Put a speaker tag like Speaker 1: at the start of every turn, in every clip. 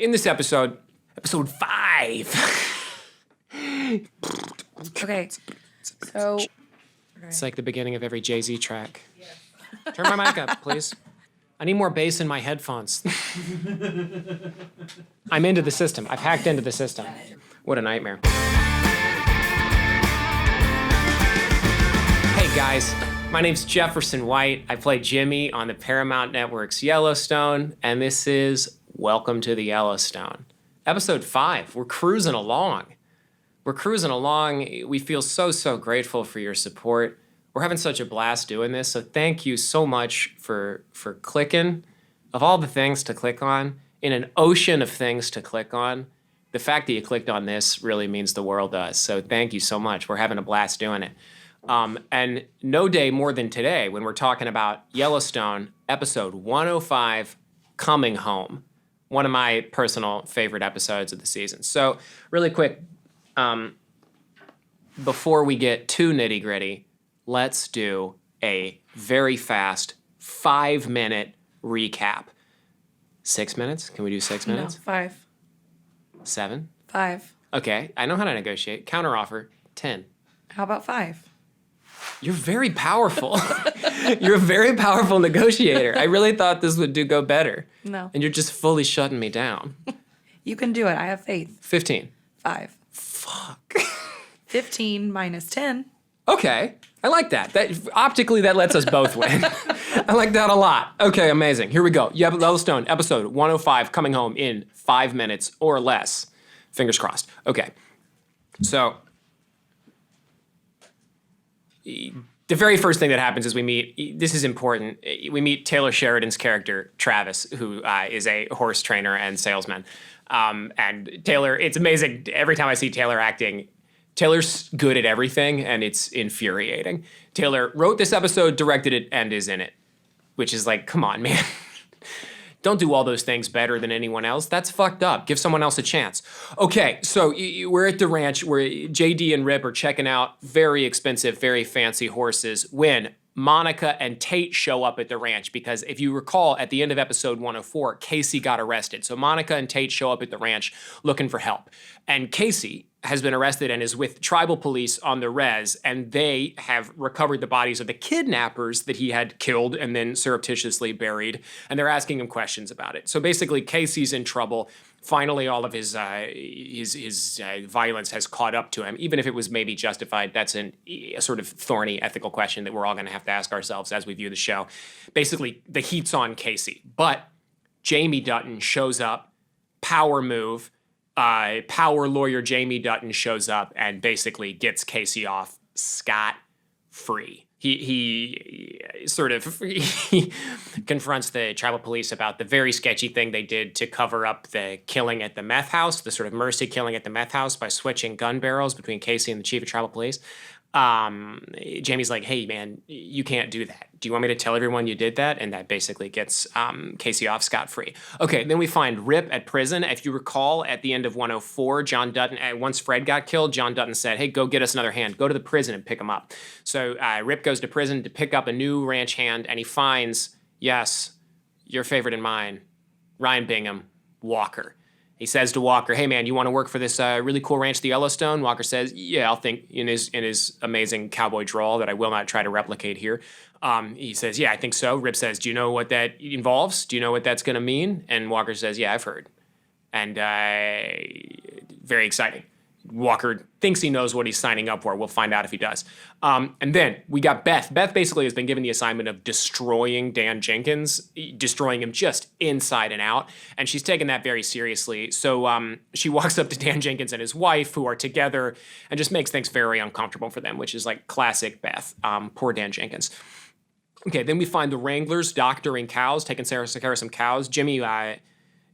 Speaker 1: in this episode 5.
Speaker 2: Okay. So.
Speaker 1: It's like the beginning of every Jay-Z track. Yeah. Turn my mic up, please. I need more bass in my headphones. I'm into the system. I've hacked into the system. What a nightmare. Hey guys, my name's Jefferson White. I play Jimmy on the Paramount Network's Yellowstone, and this is Welcome to the Yellowstone. Episode 5, we're cruising along. We feel so grateful for your support. We're having such a blast doing this, so thank you so much for clicking. Of all the things to click on, in an ocean of things to click on, the fact that you clicked on this really means the world to us, so thank you so much. We're having a blast doing it. And no day more than today when we're talking about Yellowstone, episode 105, Coming Home. One of my personal favorite episodes of the season. So really quick, before we get too nitty-gritty, let's do a very fast 5-minute recap. 6 minutes? Can we do 6 minutes?
Speaker 2: No, 5.
Speaker 1: 7?
Speaker 2: 5.
Speaker 1: Okay, I know how to negotiate. Counteroffer, 10.
Speaker 2: How about 5?
Speaker 1: You're very powerful. You're a very powerful negotiator. I really thought this would go better.
Speaker 2: No.
Speaker 1: And you're just fully shutting me down.
Speaker 2: You can do it. I have faith.
Speaker 1: 15.
Speaker 2: 5.
Speaker 1: Fuck.
Speaker 2: 15 minus 10.
Speaker 1: Okay. I like that. Optically, that lets us both win. I like that a lot. Okay, amazing. Here we go. Yellowstone, episode 105, coming home in 5 minutes or less. Fingers crossed. Okay. So, the very first thing that happens is we meet, this is important, we meet Taylor Sheridan's character, Travis, who is a horse trainer and salesman. And Taylor, it's amazing. Every time I see Taylor acting, Taylor's good at everything, and it's infuriating. Taylor wrote this episode, directed it, and is in it. Which is like, come on, man. Don't do all those things better than anyone else. That's fucked up. Give someone else a chance. Okay, so we're at the ranch where JD and Rip are checking out very expensive, very fancy horses when Monica and Tate show up at the ranch because if you recall, at the end of episode 104, Casey got arrested. So Monica and Tate show up at the ranch looking for help. And Casey has been arrested and is with tribal police on the res, and they have recovered the bodies of the kidnappers that he had killed and then surreptitiously buried, and they're asking him questions about it. So basically, Casey's in trouble. Finally, all of his violence has caught up to him, even if it was maybe justified. That's a sort of thorny ethical question that we're all going to have to ask ourselves as we view the show. Basically, the heat's on Casey, but Jamie Dutton shows up, power move. Power lawyer Jamie Dutton shows up and basically gets Casey off scot-free. He sort of he confronts the tribal police about the very sketchy thing they did to cover up the killing at the meth house, the sort of mercy killing at the meth house by switching gun barrels between Casey and the chief of tribal police. Jamie's like, hey, man, you can't do that. Do you want me to tell everyone you did that? And that basically gets Casey off scot-free. Okay, then we find Rip at prison. If you recall, at the end of 104, John Dutton, once Fred got killed, John Dutton said, hey, go get us another hand. Go to the prison and pick him up. So Rip goes to prison to pick up a new ranch hand, and he finds, yes, your favorite and mine, Ryan Bingham, Walker. He says to Walker, hey, man, you want to work for this really cool ranch, the Yellowstone? Walker says, yeah, I'll think, in his amazing cowboy drawl that I will not try to replicate here. He says, yeah, I think so. Rip says, do you know what that involves? Do you know what that's going to mean? And Walker says, yeah, I've heard. And very exciting. Walker thinks he knows what he's signing up for. We'll find out if he does. And then we got Beth. Beth basically has been given the assignment of destroying Dan Jenkins, destroying him just inside and out. And she's taken that very seriously. So she walks up to Dan Jenkins and his wife, who are together, and just makes things very uncomfortable for them, which is like classic Beth. Poor Dan Jenkins. Okay, then we find the Wranglers doctoring cows, taking care of some cows. Jimmy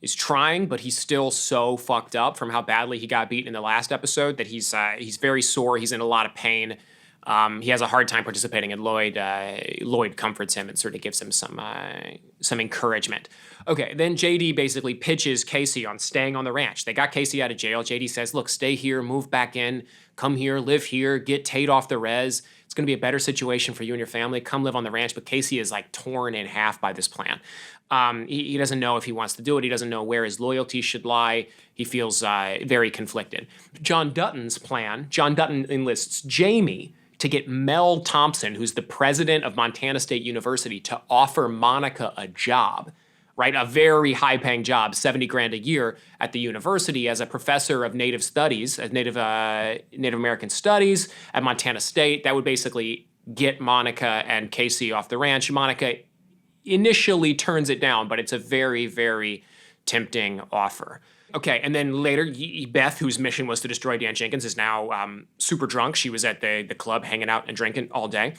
Speaker 1: is trying, but he's still so fucked up from how badly he got beaten in the last episode that he's very sore. He's in a lot of pain. He has a hard time participating, and Lloyd comforts him and sort of gives him some encouragement. Okay, then JD basically pitches Casey on staying on the ranch. They got Casey out of jail. JD says, look, stay here, move back in, come here, live here, get Tate off the res. It's going to be a better situation for you and your family. Come live on the ranch. But Casey is like torn in half by this plan. He doesn't know if he wants to do it. He doesn't know where his loyalty should lie. He feels very conflicted. John Dutton's plan, John Dutton enlists Jamie to get Mel Thompson, who's the president of Montana State University, to offer Monica a job, right? A very high-paying job, 70 grand a year at the university as a professor of Native Studies, Native American Studies at Montana State. That would basically get Monica and Casey off the ranch. Monica initially turns it down, but it's a very, very tempting offer. Okay, and then later, Beth, whose mission was to destroy Dan Jenkins, is now super drunk. She was at the club hanging out and drinking all day.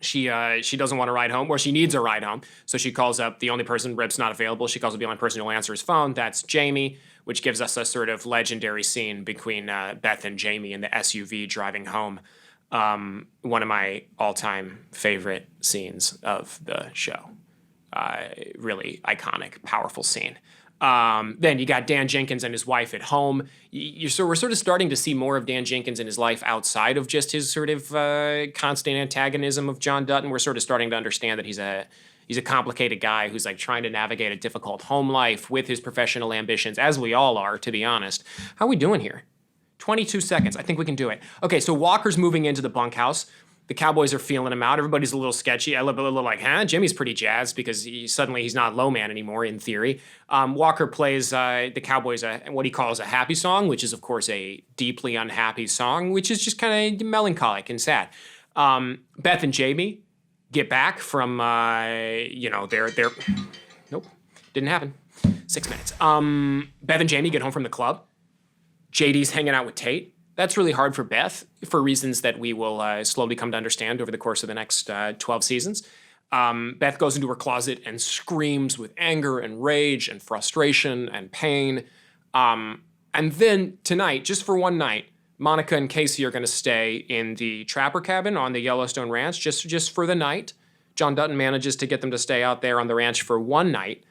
Speaker 1: She doesn't want to ride home, or she needs a ride home. So she calls up the only person, Rip's not available. She calls up the only person who will answer his phone. That's Jamie, which gives us a sort of legendary scene between Beth and Jamie in the SUV driving home. One of my all-time favorite scenes of the show. Really iconic, powerful scene. Then you got Dan Jenkins and his wife at home. We're sort of starting to see more of Dan Jenkins in his life outside of just his sort of constant antagonism of John Dutton. We're sort of starting to understand that he's a complicated guy who's like trying to navigate a difficult home life with his professional ambitions, as we all are, to be honest. How are we doing here? 22 seconds. I think we can do it. Okay, so Walker's moving into the bunkhouse. The Cowboys are feeling him out. Everybody's a little sketchy. I look a little like, Jimmy's pretty jazzed because he's not low man anymore, in theory. Walker plays the Cowboys what he calls a happy song, which is, of course, a deeply unhappy song, which is just kind of melancholic and sad. Beth and Jamie get back from, their nope, didn't happen. 6 minutes. Beth and Jamie get home from the club. JD's hanging out with Tate. That's really hard for Beth for reasons that we will slowly come to understand over the course of the next 12 seasons. Beth goes into her closet and screams with anger and rage and frustration and pain. And then tonight, just for one night, Monica and Casey are going to stay in the trapper cabin on the Yellowstone ranch just for the night. John Dutton manages to get them to stay out there on the ranch for one night.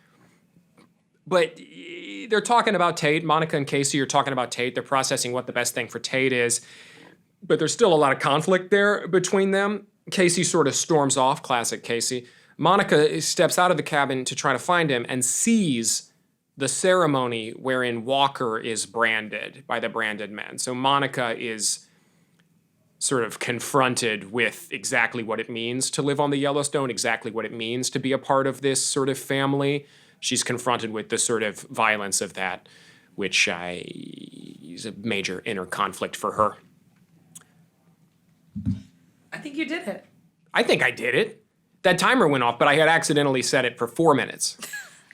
Speaker 1: But they're talking about Tate. Monica and Casey are talking about Tate. They're processing what the best thing for Tate is. But there's still a lot of conflict there between them. Casey sort of storms off, classic Casey. Monica steps out of the cabin to try to find him and sees the ceremony wherein Walker is branded by the branded men. So Monica is sort of confronted with exactly what it means to live on the Yellowstone, exactly what it means to be a part of this sort of family. She's confronted with the sort of violence of that, which is a major inner conflict for her.
Speaker 2: I think you did it.
Speaker 1: I think I did it. That timer went off, but I had accidentally set it for 4 minutes.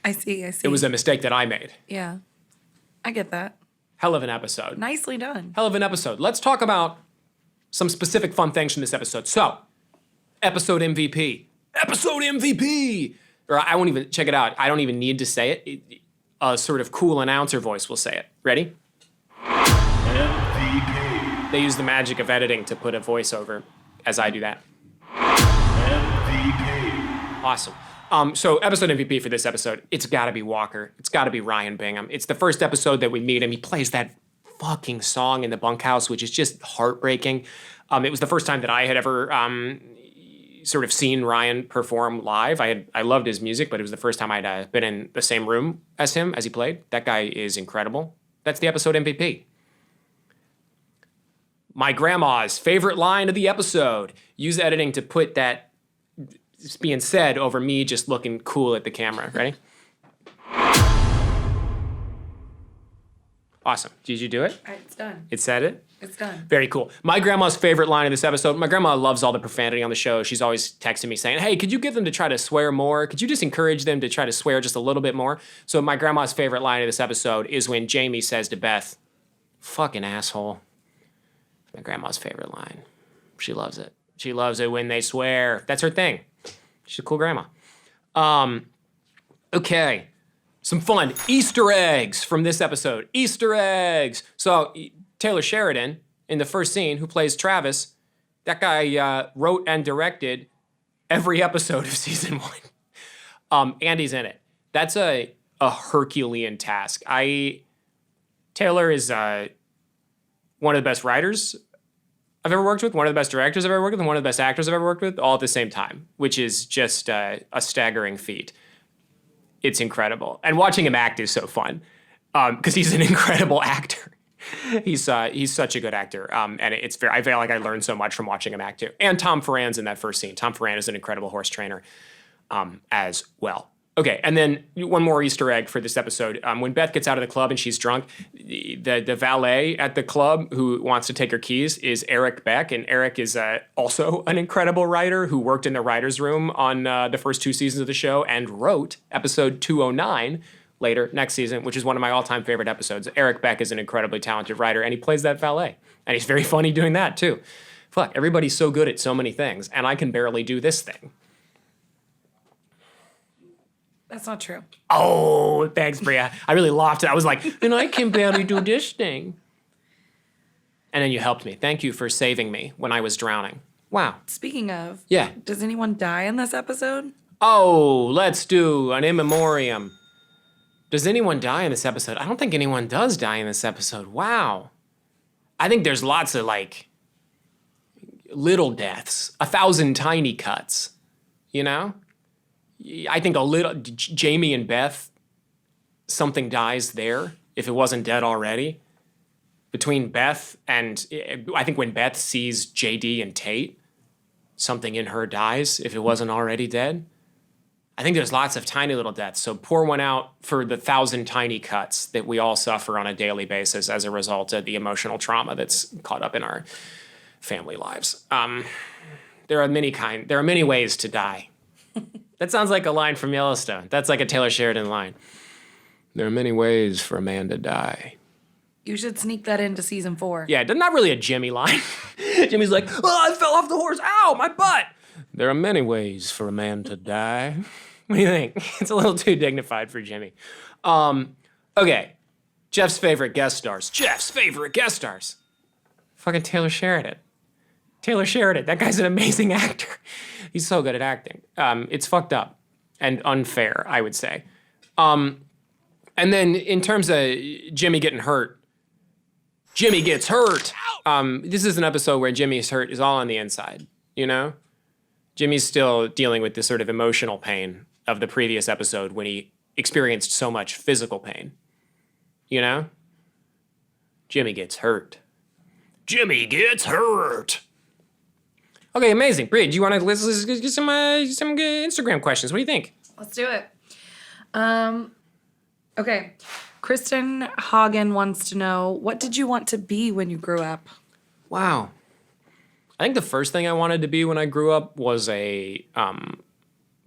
Speaker 2: I see.
Speaker 1: It was a mistake that I made.
Speaker 2: Yeah. I get that.
Speaker 1: Hell of an episode.
Speaker 2: Nicely done.
Speaker 1: Hell of an episode. Let's talk about some specific fun things from this episode. So, episode MVP. Episode MVP! Or I won't even, check it out. I don't even need to say it. A sort of cool announcer voice will say it. Ready? MVP. They use the magic of editing to put a voiceover as I do that. MVP. Awesome. So episode MVP for this episode, it's got to be Walker. It's got to be Ryan Bingham. It's the first episode that we meet him. He plays that fucking song in the bunkhouse, which is just heartbreaking. It was the first time that I had ever sort of seen Ryan perform live. I loved his music, but it was the first time I'd been in the same room as him as he played. That guy is incredible. That's the episode MVP. My grandma's favorite line of the episode. Use editing to put that being said over me just looking cool at the camera. Ready? Awesome. Did you do it?
Speaker 2: It's done.
Speaker 1: It said it?
Speaker 2: It's done.
Speaker 1: Very cool. My grandma's favorite line of this episode, my grandma loves all the profanity on the show. She's always texting me saying, hey, could you get them to try to swear more? Could you just encourage them to try to swear just a little bit more? So my grandma's favorite line of this episode is when Jamie says to Beth, fucking asshole. My grandma's favorite line. She loves it. She loves it when they swear. That's her thing. She's a cool grandma. Okay. Some fun Easter eggs from this episode. Easter eggs. So Taylor Sheridan, in the first scene, who plays Travis, that guy wrote and directed every episode of season 1. Andy's in it. That's a Herculean task. Taylor is one of the best writers I've ever worked with, one of the best directors I've ever worked with, and one of the best actors I've ever worked with, all at the same time, which is just a staggering feat. it's incredible. And watching him act is so fun because he's an incredible actor. He's such a good actor, and I feel like I learned so much from watching him act too. And Tom Ferran's in that first scene. Tom Ferran is an incredible horse trainer as well. Okay, and then one more Easter egg for this episode. When Beth gets out of the club and she's drunk, the valet at the club who wants to take her keys is Eric Beck, and Eric is also an incredible writer who worked in the writer's room on the first 2 seasons of the show and wrote episode 209 later next season, which is one of my all-time favorite episodes. Eric Beck is an incredibly talented writer, and he plays that valet, and he's very funny doing that too. Fuck, everybody's so good at so many things, and I can barely do this thing.
Speaker 2: That's not true.
Speaker 1: Oh, thanks, Bria. I really laughed. I was like, and I can barely do this thing. And then you helped me. Thank you for saving me when I was drowning. Wow.
Speaker 2: Speaking of,
Speaker 1: Yeah.
Speaker 2: does anyone die in this episode?
Speaker 1: Oh, let's do an in memoriam. Does anyone die in this episode? I don't think anyone does die in this episode. Wow. I think there's lots of, like, little deaths. 1,000 tiny cuts. You know? I think a little, Jamie and Beth, something dies there, if it wasn't dead already. Between Beth and, I think when Beth sees JD and Tate, something in her dies, if it wasn't already dead. I think there's lots of tiny little deaths, so pour one out for the 1,000 tiny cuts that we all suffer on a daily basis as a result of the emotional trauma that's caught up in our family lives. There are many ways to die. That sounds like a line from Yellowstone. That's like a Taylor Sheridan line. There are many ways for a man to die.
Speaker 2: You should sneak that into season 4.
Speaker 1: Yeah, not really a Jimmy line. Jimmy's like, oh, I fell off the horse. Ow, my butt. There are many ways for a man to die. What do you think? It's a little too dignified for Jimmy. Okay, Jeff's favorite guest stars. Fucking Taylor Sheridan. That guy's an amazing actor. He's so good at acting. It's fucked up and unfair, I would say. And then in terms of Jimmy getting hurt, Jimmy gets hurt. This is an episode where Jimmy's hurt is all on the inside, you know? Jimmy's still dealing with this sort of emotional pain of the previous episode when he experienced so much physical pain, you know? Jimmy gets hurt. Okay, amazing. Brie, do you want to let's get some Instagram questions? What do you think?
Speaker 2: Let's do it. Okay. Kristen Hagen wants to know, what did you want to be when you grew up?
Speaker 1: Wow. I think the first thing I wanted to be when I grew up was a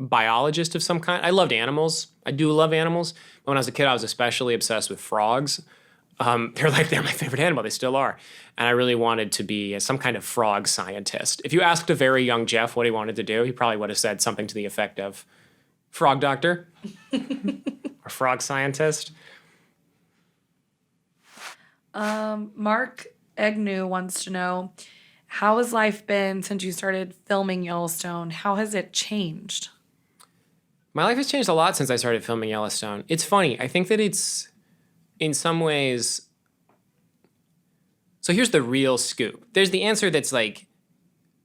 Speaker 1: biologist of some kind. I loved animals. I do love animals. But when I was a kid, I was especially obsessed with frogs. They're my favorite animal. They still are. And I really wanted to be some kind of frog scientist. If you asked a very young Jeff what he wanted to do, he probably would have said something to the effect of frog doctor or frog scientist.
Speaker 2: Mark Agnew wants to know, how has life been since you started filming Yellowstone? How has it changed?
Speaker 1: My life has changed a lot since I started filming Yellowstone. It's funny. I think that it's, in some ways... So here's the real scoop. There's the answer that's like,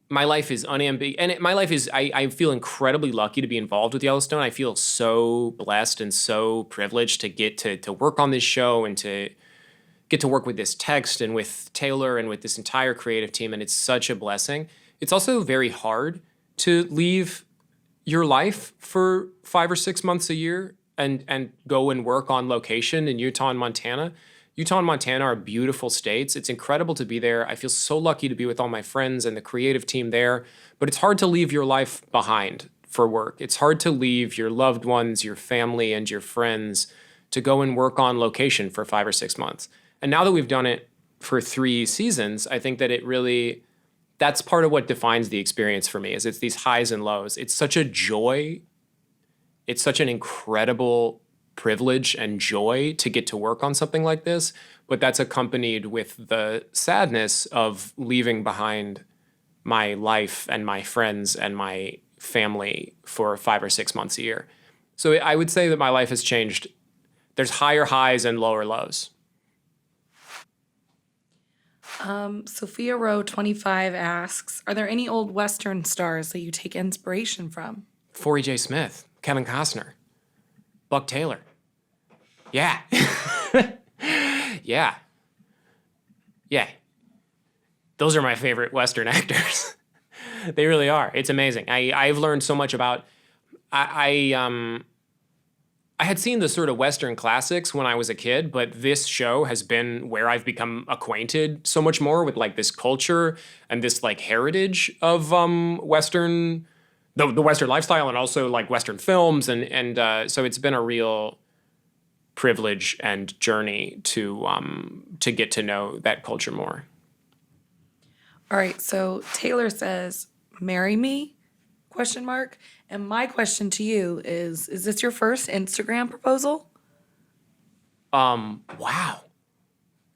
Speaker 1: my life is unambiguous. And my life is, I feel incredibly lucky to be involved with Yellowstone. I feel so blessed and so privileged to get to work on this show and to get to work with this text and with Taylor and with this entire creative team. And it's such a blessing. It's also very hard to leave your life for 5 or 6 months a year and go and work on location in Utah and Montana. Utah and Montana are beautiful states. It's incredible to be there. I feel so lucky to be with all my friends and the creative team there. But it's hard to leave your life behind for work. It's hard to leave your loved ones, your family, and your friends to go and work on location for 5 or 6 months. And now that we've done it for 3 seasons, I think that it really, that's part of what defines the experience for me, is it's these highs and lows. It's such a joy. It's such an incredible privilege and joy to get to work on something like this, but that's accompanied with the sadness of leaving behind my life and my friends and my family for 5 or 6 months a year. So I would say that my life has changed. There's higher highs and lower lows.
Speaker 2: Sophia Rowe 25 asks, are there any old Western stars that you take inspiration from?
Speaker 1: Forey J. Smith, Kevin Costner. Buck Taylor. Yeah. Yeah. Yeah. Those are my favorite Western actors. They really are. It's amazing. I've learned so much about. I had seen the sort of Western classics when I was a kid, but this show has been where I've become acquainted so much more with like this culture and this like heritage of Western, the Western lifestyle, and also like Western films, and so it's been a real privilege and journey to get to know that culture more.
Speaker 2: All right, so Taylor says, "Marry me?" Question mark. And my question to you is this your first Instagram proposal?
Speaker 1: Wow.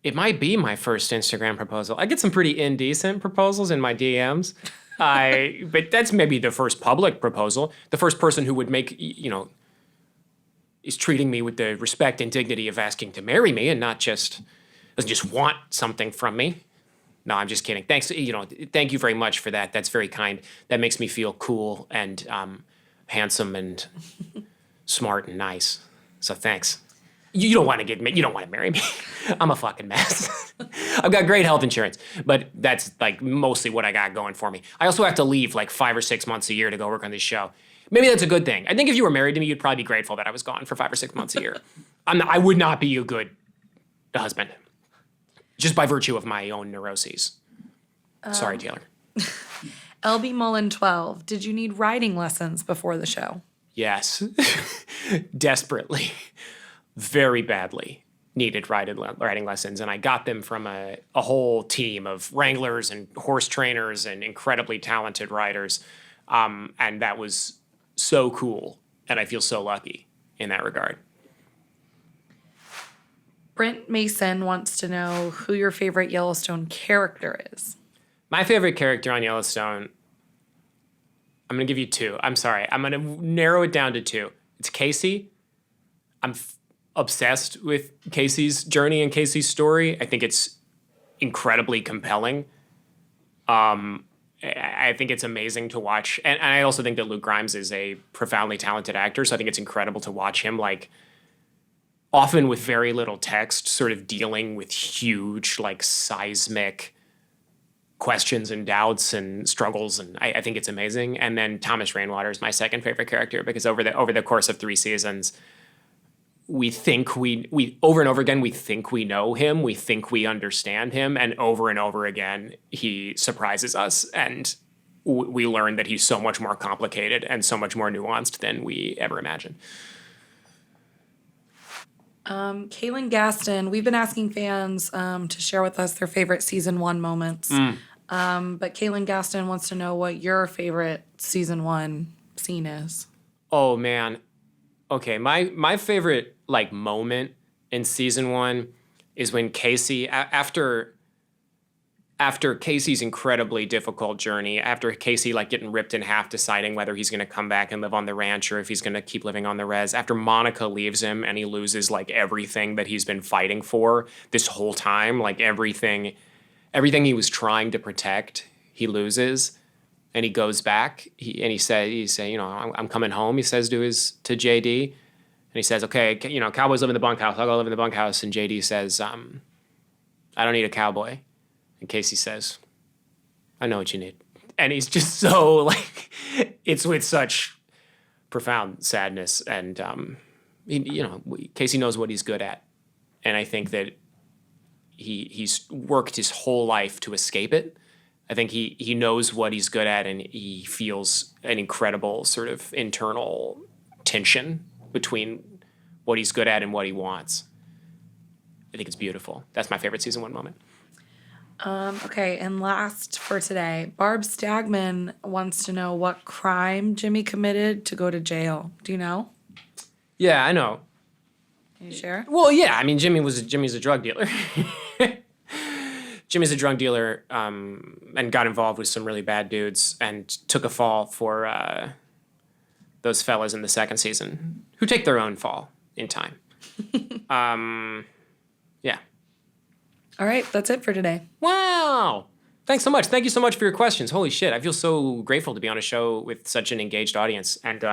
Speaker 1: It might be my first Instagram proposal. I get some pretty indecent proposals in my DMs. But that's maybe the first public proposal. The first person who would make, is treating me with the respect and dignity of asking to marry me and not doesn't just want something from me. No, I'm just kidding. Thanks. Thank you very much for that. That's very kind. That makes me feel cool and handsome and smart and nice. So thanks. You don't want to marry me. I'm a fucking mess. I've got great health insurance, but that's like mostly what I got going for me. I also have to leave like 5 or 6 months a year to go work on this show. Maybe that's a good thing. I think if you were married to me, you'd probably be grateful that I was gone for 5 or 6 months a year. I would not be a good husband. Just by virtue of my own neuroses. Sorry, Taylor.
Speaker 2: LB Mullen 12. Did you need writing lessons before the show?
Speaker 1: Yes. Desperately. Very badly needed writing lessons. And I got them from a whole team of wranglers and horse trainers and incredibly talented writers. And that was so cool. And I feel so lucky in that regard.
Speaker 2: Brent Mason wants to know who your favorite Yellowstone character is.
Speaker 1: My favorite character on Yellowstone, I'm going to give you 2. I'm sorry. I'm going to narrow it down to 2. It's Casey. I'm obsessed with Casey's journey and Casey's story. I think it's incredibly compelling. I think it's amazing to watch. And I also think that Luke Grimes is a profoundly talented actor, so I think it's incredible to watch him like often with very little text, sort of dealing with huge, like, seismic questions and doubts and struggles, and I think it's amazing. And then Thomas Rainwater is my second favorite character because over the course of 3 seasons, we think we over and over again we think we know him, we think we understand him, and over again he surprises us, and we learn that he's so much more complicated and so much more nuanced than we ever imagined.
Speaker 2: Kaylin Gaston, we've been asking fans to share with us their favorite season 1 moments. But Kaylin Gaston wants to know what your favorite season 1 scene is.
Speaker 1: Oh man. Okay, my favorite like moment in season 1 is when Casey after Casey's incredibly difficult journey, after Casey like getting ripped in half, deciding whether he's going to come back and live on the ranch or if he's going to keep living on the res, after Monica leaves him and he loses like everything that he's been fighting for this whole time, like everything he was trying to protect, he loses, and he goes back. He says, I'm coming home. He says to JD, and he says, okay, cowboys live in the bunkhouse. I'll go live in the bunkhouse. And JD says, I don't need a cowboy. And Casey says, I know what you need. And he's just so like, it's with such profound sadness. And, Casey knows what he's good at. And I think that he's worked his whole life to escape it. I think he knows what he's good at, and he feels an incredible sort of internal tension between what he's good at and what he wants. I think it's beautiful. That's my favorite season 1 moment.
Speaker 2: Okay, and last for today, Barb Stagman wants to know what crime Jimmy committed to go to jail. Do you know?
Speaker 1: Yeah, I know.
Speaker 2: Can you share?
Speaker 1: Well, yeah. I mean, Jimmy's a drug dealer. Jimmy's a drug dealer and got involved with some really bad dudes and took a fall for those fellas in the 2nd season who take their own fall in time. Yeah.
Speaker 2: All right, that's it for today.
Speaker 1: Wow. Thanks so much. Thank you so much for your questions. Holy shit. I feel so grateful to be on a show with such an engaged audience. And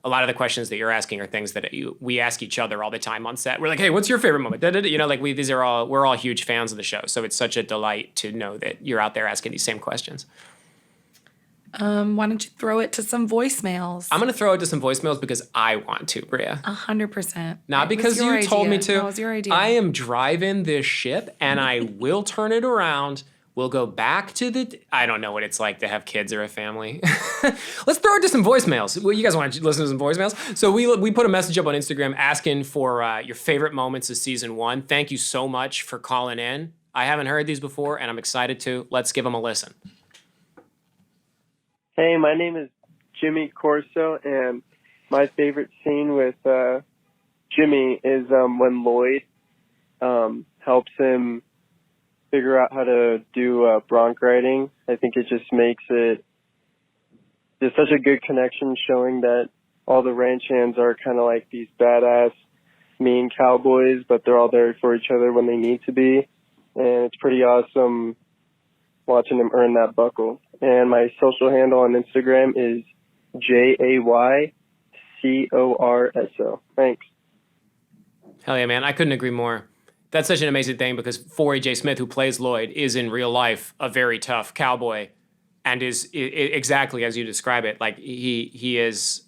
Speaker 1: a lot of the questions that you're asking are things that we ask each other all the time on set. We're like, hey, what's your favorite moment? You know, like we're all huge fans of the show. So it's such a delight to know that you're out there asking these same questions.
Speaker 2: Why don't you throw it to some voicemails?
Speaker 1: I'm going to throw it to some voicemails because I want to, Bria.
Speaker 2: 100%.
Speaker 1: Not because you told me to.
Speaker 2: No, it was your idea.
Speaker 1: I am driving this ship, and I will turn it around. We'll go back to I don't know what it's like to have kids or a family. Let's throw it to some voicemails. Well, you guys want to listen to some voicemails? So we put a message up on Instagram asking for your favorite moments of season 1. Thank you so much for calling in. I haven't heard these before, and I'm excited to. Let's give them a listen.
Speaker 3: Hey, my name is Jimmy Corso, and my favorite scene with Jimmy is when Lloyd helps him figure out how to do bronc riding. I think it just makes it just such a good connection, showing that all the ranch hands are kind of like these badass, mean cowboys, but they're all there for each other when they need to be. And it's pretty awesome watching him earn that buckle. And my social handle on Instagram is JAYCORSO. Thanks.
Speaker 1: Hell yeah, man. I couldn't agree more. That's such an amazing thing because Forey J. Smith, who plays Lloyd, is in real life a very tough cowboy and is exactly as you describe it. Like he is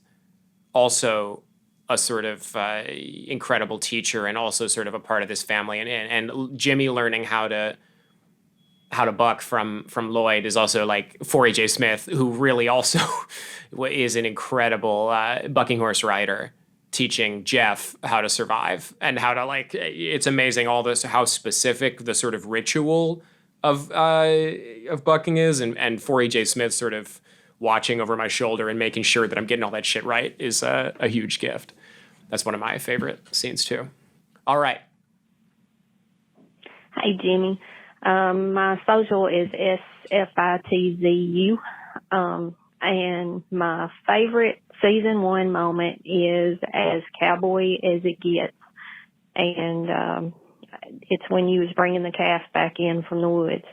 Speaker 1: also a sort of incredible teacher and also sort of a part of this family. And Jimmy learning how to buck from Lloyd is also like Forey J. Smith, who really also is an incredible bucking horse rider, teaching Jeff how to survive and how to it's amazing all this, how specific the sort of ritual of bucking is. And Forey J. Smith sort of watching over my shoulder and making sure that I'm getting all that shit right is a huge gift. That's one of my favorite scenes too. All right.
Speaker 4: Hey, Jimmy. My social is SFITZU. And my favorite season 1 moment is as cowboy as it gets. And, it's when you was bringing the calf back in from the woods.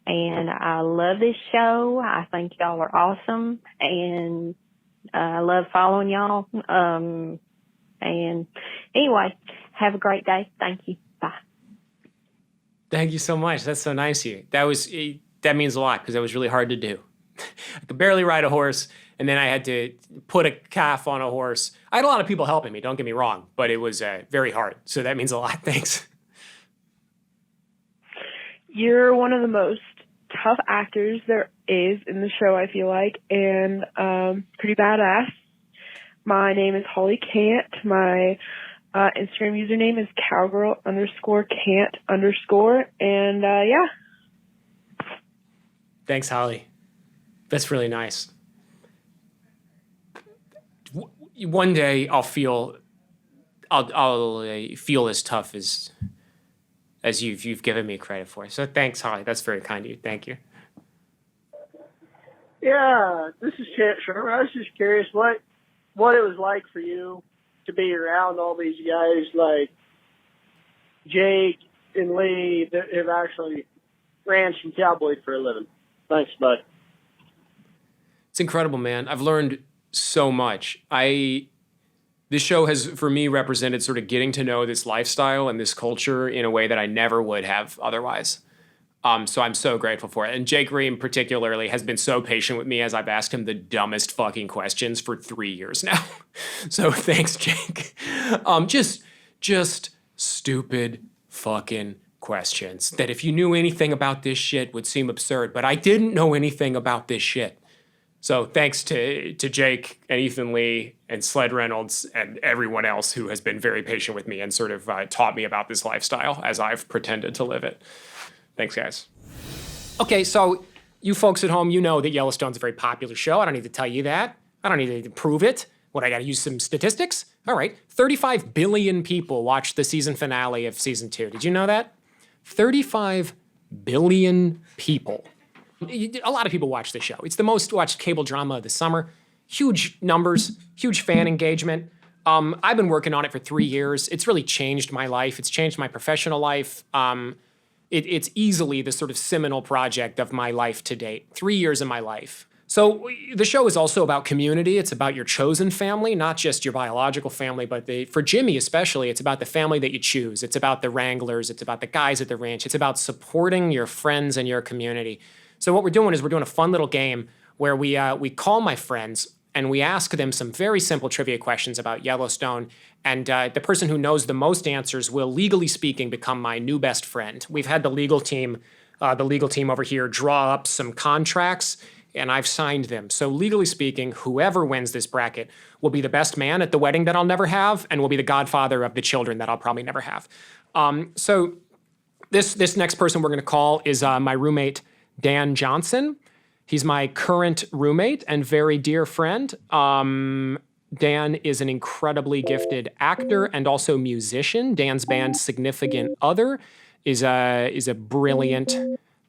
Speaker 4: And I love this show. I think y'all are awesome. And I love following y'all. And anyway, have a great day. Thank you. Bye.
Speaker 1: Thank you so much. That's so nice of you. That means a lot because that was really hard to do. I could barely ride a horse, and then I had to put a calf on a horse. I had a lot of people helping me, don't get me wrong, but it was very hard. So that means a lot. Thanks.
Speaker 5: You're one of the most tough actors there is in the show, I feel like, and pretty badass. My name is Holly Cant. My Instagram username is cowgirl_cant_. And yeah.
Speaker 1: Thanks, Holly. That's really nice. One day I'll feel as tough as you've given me credit for. So thanks, Holly. That's very kind of you. Thank you.
Speaker 6: Yeah, this is Chance Sherman. I was just curious what it was like for you to be around all these guys like Jake and Lee that have actually ranched and cowboyed for a living. Thanks, bud.
Speaker 1: It's incredible, man. I've learned so much. This show has, for me, represented sort of getting to know this lifestyle and this culture in a way that I never would have otherwise. So I'm so grateful for it. And Jake Ream particularly has been so patient with me as I've asked him the dumbest fucking questions for 3 years now. So thanks, Jake. Just stupid fucking questions that if you knew anything about this shit would seem absurd, but I didn't know anything about this shit. So thanks to Jake and Ethan Lee and Sled Reynolds and everyone else who has been very patient with me and sort of taught me about this lifestyle as I've pretended to live it. Thanks, guys. Okay, so you folks at home, you know that Yellowstone's a very popular show. I don't need to tell you that. I don't need to prove it. What, I got to use some statistics? All right, 35 billion people watched the season finale of season 2. Did you know that? 35 billion people. A lot of people watch this show. It's the most watched cable drama of the summer. Huge numbers, huge fan engagement. I've been working on it for 3 years. It's really changed my life. It's changed my professional life. It's easily the sort of seminal project of my life to date. 3 years of my life. So the show is also about community. It's about your chosen family, not just your biological family, but for Jimmy especially, it's about the family that you choose. It's about the wranglers. It's about the guys at the ranch. It's about supporting your friends and your community. So what we're doing is we're doing a fun little game where we call my friends and we ask them some very simple trivia questions about Yellowstone. And the person who knows the most answers will, legally speaking, become my new best friend. We've had the legal team over here draw up some contracts, and I've signed them. So legally speaking, whoever wins this bracket will be the best man at the wedding that I'll never have, and will be the godfather of the children that I'll probably never have. So this next person we're going to call is my roommate, Dan Johnson. He's my current roommate and very dear friend. Dan is an incredibly gifted actor and also musician. Dan's band, Significant Other, is a brilliant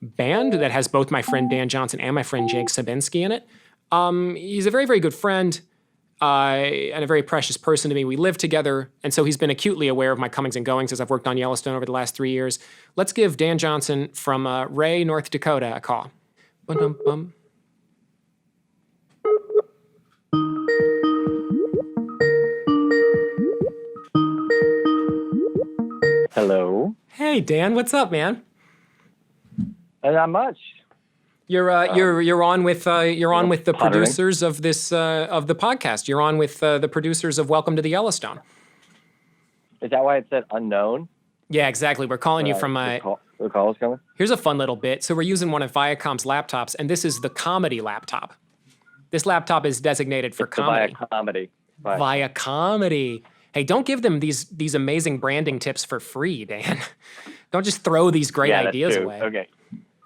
Speaker 1: band that has both my friend Dan Johnson and my friend Jake Sabinski in it. He's a very, very good friend and a very precious person to me. We live together, and so he's been acutely aware of my comings and goings as I've worked on Yellowstone over the last 3 years. Let's give Dan Johnson from Ray, North Dakota, a call. Ba-dum-bum.
Speaker 7: Hello.
Speaker 1: Hey, Dan, what's up, man?
Speaker 7: Not much.
Speaker 1: You're on with the
Speaker 7: Pottering.
Speaker 1: producers of this of the podcast. You're on with the producers of Welcome to the Yellowstone.
Speaker 7: Is that why it said unknown?
Speaker 1: Yeah, exactly. We're calling you from
Speaker 7: the call is coming.
Speaker 1: Here's a fun little bit. So we're using one of Viacom's laptops, and this is the comedy laptop. This laptop is designated for comedy.
Speaker 7: Via comedy.
Speaker 1: Via comedy. Hey, don't give them these amazing branding tips for free, Dan. Don't just throw these great ideas
Speaker 7: that's true.
Speaker 1: away.
Speaker 7: Okay.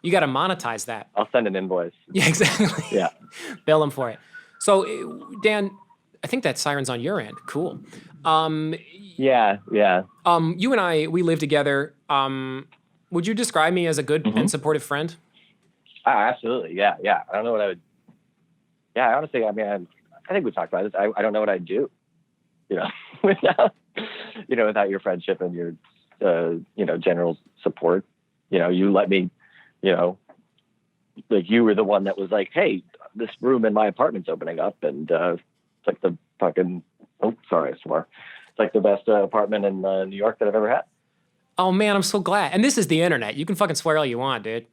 Speaker 1: You got to monetize that.
Speaker 7: I'll send an invoice.
Speaker 1: Yeah, exactly.
Speaker 7: Yeah.
Speaker 1: Bill them for it. So, Dan, I think that siren's on your end. Cool.
Speaker 7: Yeah.
Speaker 1: You and I, we live together. Would you describe me as a good and supportive friend?
Speaker 7: Absolutely. Yeah. I don't know what I would. Yeah, honestly, I mean, I think we talked about this. I don't know what I'd do, without your friendship and your, general support. You let me, like you were the one that was like, hey, this room in my apartment's opening up, and it's like the fucking, oh, sorry, I swore. It's like the best apartment in New York that I've ever had.
Speaker 1: Oh man, I'm so glad. And this is the internet. You can fucking swear all you want, dude.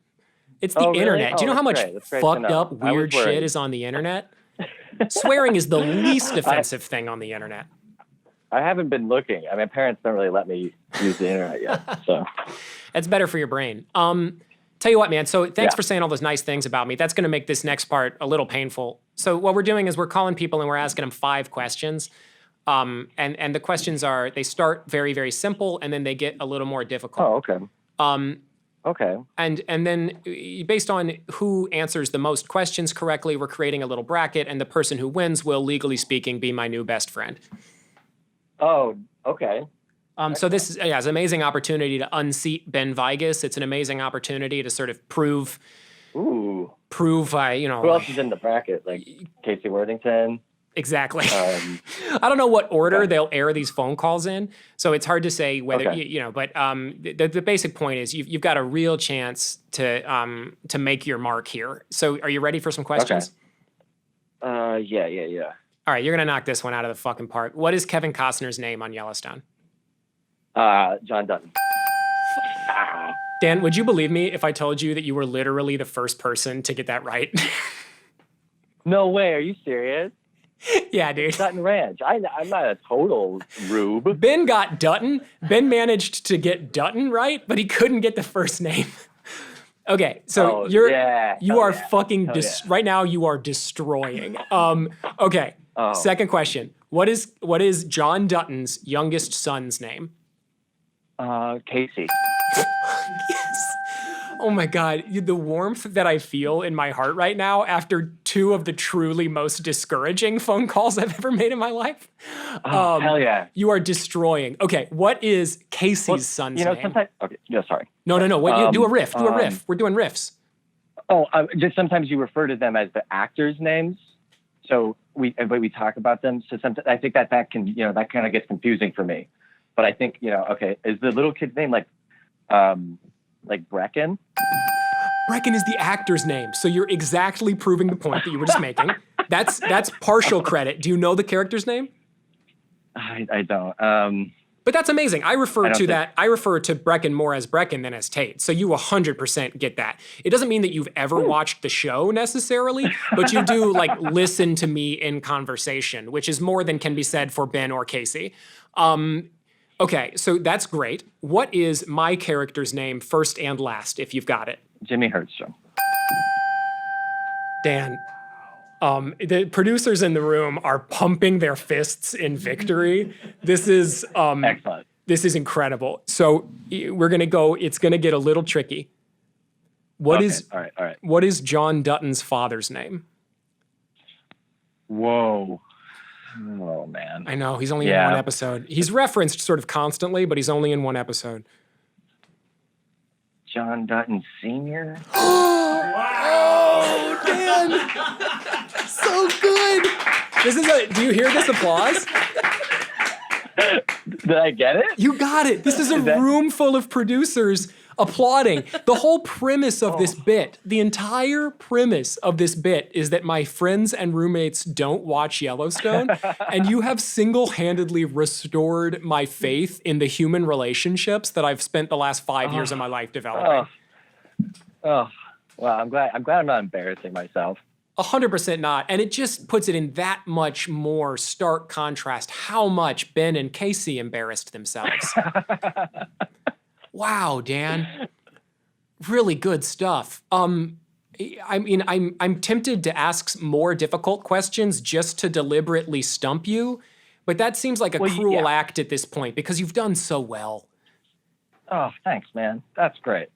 Speaker 1: It's the
Speaker 7: really?
Speaker 1: internet. Do you know how much
Speaker 7: That's great
Speaker 1: fucked
Speaker 7: to know.
Speaker 1: up weird shit is on the internet? Swearing is the least offensive thing on the internet.
Speaker 7: I haven't been looking. I mean, my parents don't really let me use the internet yet, so.
Speaker 1: That's better for your brain. Tell you what, man. So thanks for saying all those nice things about me. That's going to make this next part a little painful. So what we're doing is we're calling people and we're asking them 5 questions. And the questions they start very, very simple, and then they get a little more difficult.
Speaker 7: Oh, okay. Okay.
Speaker 1: And then based on who answers the most questions correctly, we're creating a little bracket, and the person who wins will, legally speaking, be my new best friend.
Speaker 7: Oh, okay.
Speaker 1: So this is it's an amazing opportunity to unseat Ben Vigas. It's an amazing opportunity to sort of prove.
Speaker 7: Ooh.
Speaker 1: Who
Speaker 7: Who else is in the bracket? Like Casey Worthington?
Speaker 1: Exactly. I don't know what order they'll air these phone calls in, so it's hard to say whether But the basic point is you've got a real chance to make your mark here. So are you ready for some questions?
Speaker 7: Okay. Yeah.
Speaker 1: All right, you're gonna knock this one out of the fucking park. What is Kevin Costner's name on Yellowstone?
Speaker 7: John Dutton.
Speaker 1: Dan, would you believe me if I told you that you were literally the first person to get that right?
Speaker 7: No way. Are you serious?
Speaker 1: Yeah, dude.
Speaker 7: Dutton Ranch. I'm not a total rube.
Speaker 1: Ben got Dutton. Ben managed to get Dutton right, but he couldn't get the first name. Okay, so you are fucking right now. You are destroying. Okay.
Speaker 7: Oh.
Speaker 1: Second question. What is John Dutton's youngest son's name?
Speaker 7: Casey.
Speaker 1: Yes. Oh my God, the warmth that I feel in my heart right now after 2 of the truly most discouraging phone calls I've ever made in my life.
Speaker 7: Oh, hell yeah.
Speaker 1: You are destroying. Okay, what is Casey's son's name?
Speaker 7: Sometimes. Okay, no, sorry.
Speaker 1: No. Wait, do a riff. Do a riff. We're doing riffs.
Speaker 7: Just sometimes you refer to them as the actors' names. So we talk about them. So sometimes I think that can that kind of gets confusing for me. But I think okay, is the little kid's name like Brecken?
Speaker 1: Brecken is the actor's name, so you're exactly proving the point that you were just making. That's partial credit. Do you know the character's name?
Speaker 7: I don't.
Speaker 1: But that's amazing. I refer
Speaker 7: don't
Speaker 1: to
Speaker 7: think-
Speaker 1: that. I refer to Brecken more as Brecken than as Tate. So you 100% get that. It doesn't mean that you've ever watched the show necessarily, but you do like listen to me in conversation, which is more than can be said for Ben or Casey. Okay, so that's great. What is my character's name, first and last, if you've got it?
Speaker 7: Jimmy Hurdstrom.
Speaker 1: Dan, the producers in the room are pumping their fists in victory. This is
Speaker 7: Excellent.
Speaker 1: This is incredible. So we're gonna go. It's gonna get a little tricky. What
Speaker 7: Okay,
Speaker 1: is
Speaker 7: all right.
Speaker 1: What is John Dutton's father's name?
Speaker 7: Whoa. Oh, man.
Speaker 1: I know he's only in
Speaker 7: Yeah.
Speaker 1: one episode. He's referenced sort of constantly, but he's only in one episode.
Speaker 7: John Dutton Sr.?
Speaker 1: Oh, Dan! So good. Do you hear this applause?
Speaker 7: Did I get it?
Speaker 1: You got it. This is a room full of producers applauding. The whole premise of this bit, the entire premise of this bit is that my friends and roommates don't watch Yellowstone, and you have single-handedly restored my faith in the human relationships that I've spent the last 5 years of my life developing.
Speaker 7: Oh, well, I'm glad I'm not embarrassing myself.
Speaker 1: 100% not. And it just puts it in that much more stark contrast how much Ben and Casey embarrassed themselves. Wow, Dan. Really good stuff. I mean, I'm tempted to ask more difficult questions just to deliberately stump you, but that seems like a cruel act at this point because you've done so well.
Speaker 7: Oh, thanks, man. That's great.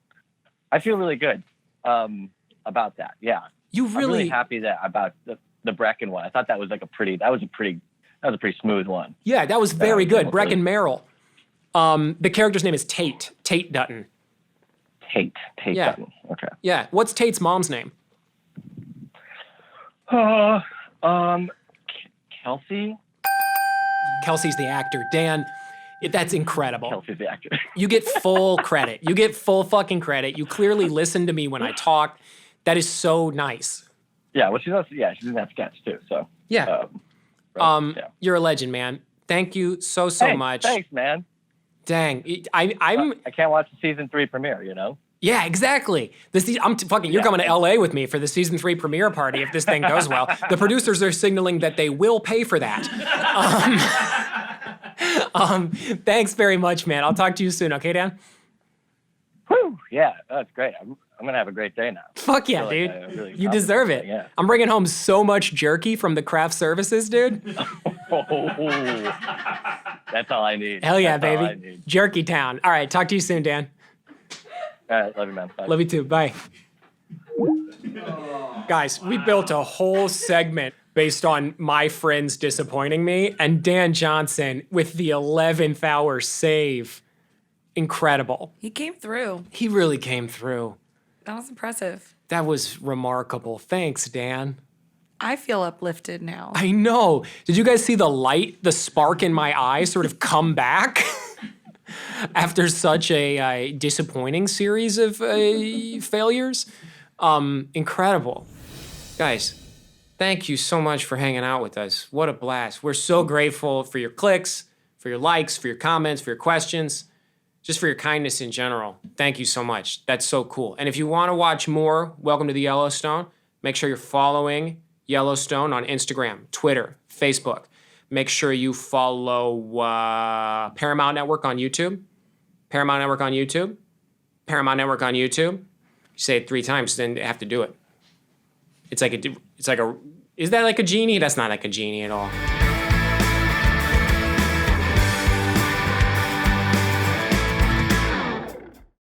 Speaker 7: I feel really good about that. Yeah.
Speaker 1: I'm
Speaker 7: really happy about the Brecken one. I thought that was like a pretty smooth one.
Speaker 1: Yeah, that was very good. Brecken Merrill. The character's name is Tate Dutton.
Speaker 7: Tate Dutton. Okay.
Speaker 1: Yeah. What's Tate's mom's name?
Speaker 7: Kelsey.
Speaker 1: Kelsey's the actor. Dan, that's incredible.
Speaker 7: Kelsey's the actor.
Speaker 1: You get full credit. You get full fucking credit. You clearly listen to me when I talk. That is so nice.
Speaker 7: Yeah, well, she's in that sketch too. So
Speaker 1: yeah. You're a legend, man. Thank you so much.
Speaker 7: Thanks, man.
Speaker 1: Dang, I
Speaker 7: can't watch the season 3 premiere. You know.
Speaker 1: Yeah, exactly. You're coming to LA with me for the season 3 premiere party if this thing goes well. The producers are signaling that they will pay for that. Thanks very much, man. I'll talk to you soon. Okay, Dan?
Speaker 7: Whew, yeah, that's great. I'm gonna have a great day now.
Speaker 1: Fuck yeah, dude. You deserve it.
Speaker 7: Yeah.
Speaker 1: I'm bringing home so much jerky from the craft services, dude.
Speaker 7: That's all I need.
Speaker 1: Hell yeah,
Speaker 7: That's all I
Speaker 1: baby.
Speaker 7: need.
Speaker 1: Jerky town. All right, talk to you soon, Dan.
Speaker 7: All right, love you, man. Bye.
Speaker 1: Love you too. Bye. Guys, we built a whole segment based on my friends disappointing me, and Dan Johnson with the 11th hour save. Incredible.
Speaker 2: He came through.
Speaker 1: He really came through.
Speaker 2: That was impressive.
Speaker 1: That was remarkable. Thanks, Dan.
Speaker 2: I feel uplifted now.
Speaker 1: I know. Did you guys see the light, the spark in my eye sort of come back after such a disappointing series of failures? Incredible. Guys, thank you so much for hanging out with us. What a blast. We're so grateful for your clicks, for your likes, for your comments, for your questions, just for your kindness in general. Thank you so much. That's so cool. And if you want to watch more, welcome to the Yellowstone. Make sure you're following Yellowstone on Instagram, Twitter, Facebook. Make sure you follow Paramount Network on YouTube. Paramount Network on YouTube. Paramount Network on YouTube. You say it 3 times, then you have to do it. Is that like a genie? That's not like a genie at all.